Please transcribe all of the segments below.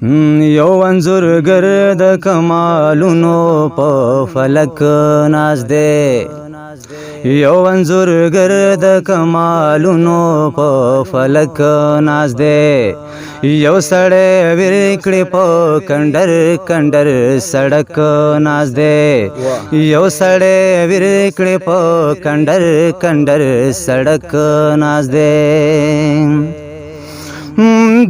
یو انځورګر د کمالونو په فلک ناز دی یو انځورګر د کمالونو په فلک ناز دی یو سړی ورکړي په کندر کندر سړک ناز دی یو سړی ورکړي په کندر کندر سړک ناز دی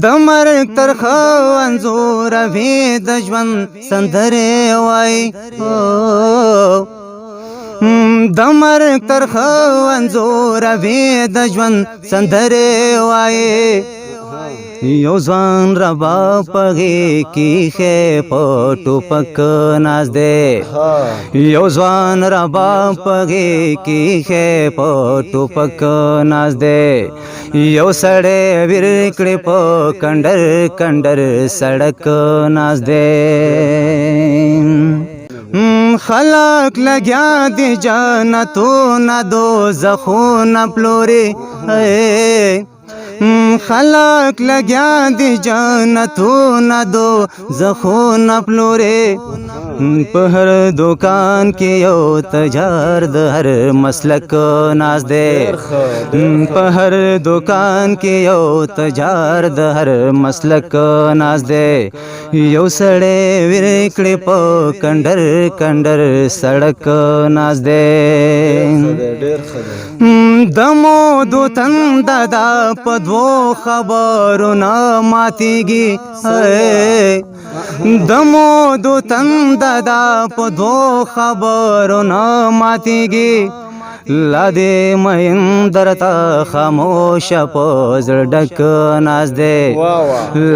د مرګ ترخه انځوروي د ژوند سندرې وایي د مرګ ترخه انځوروي د ژوند سندرې وایي یو ځوان ربا پغې کیښې په ټوپک ناز دی یو ځوان ربا پغې کیښې په ټوپک ناز دی یو سړی ورکړي په کندر کندر سړک ناز دی خلق لګیا دي جنتونه دوزخونه پلوري خلق لګیا دي جنتونه دوزخونه پلوري په هر دکان کې یو تجار د هر مسلک ناز دی په هر دکان کې یو تجار د هر مسلک ناز دی یو سړی ورکړي په کندر کندر سړک ناز دی دمو دو تند دا په دوو خبرونه ماتېږي دمو دو تند دا په دوو خبرونه ماتېږي لا دې مین درته خاموش په زړه ډک ناز دی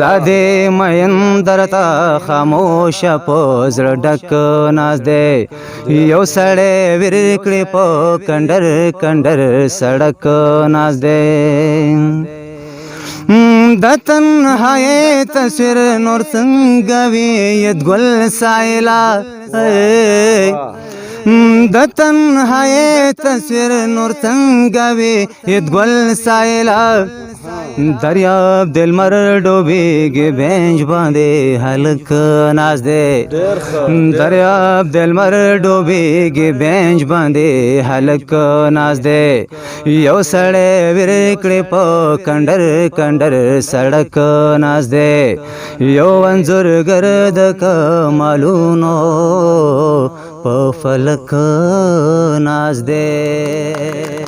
لا دې مین درته خاموش په زړه ډک ناز دی یو سړی ورکړي په کندر کندر سړک ناز دی د تنهایی تصویر نور څنګه وي ید ګل سایلا د تنهایی تصویر نور څنګه وي ید ګل سایلا دریاب د لمر ډوبېږي بینج باندې هلک ناز دی دریاب د لمر ډوبېږي بینج باندې هلک ناز دی یو سړی ورکړي په کندر کندر سړک ناز دی یو انځورګر د کمالونو په فلک ناز دی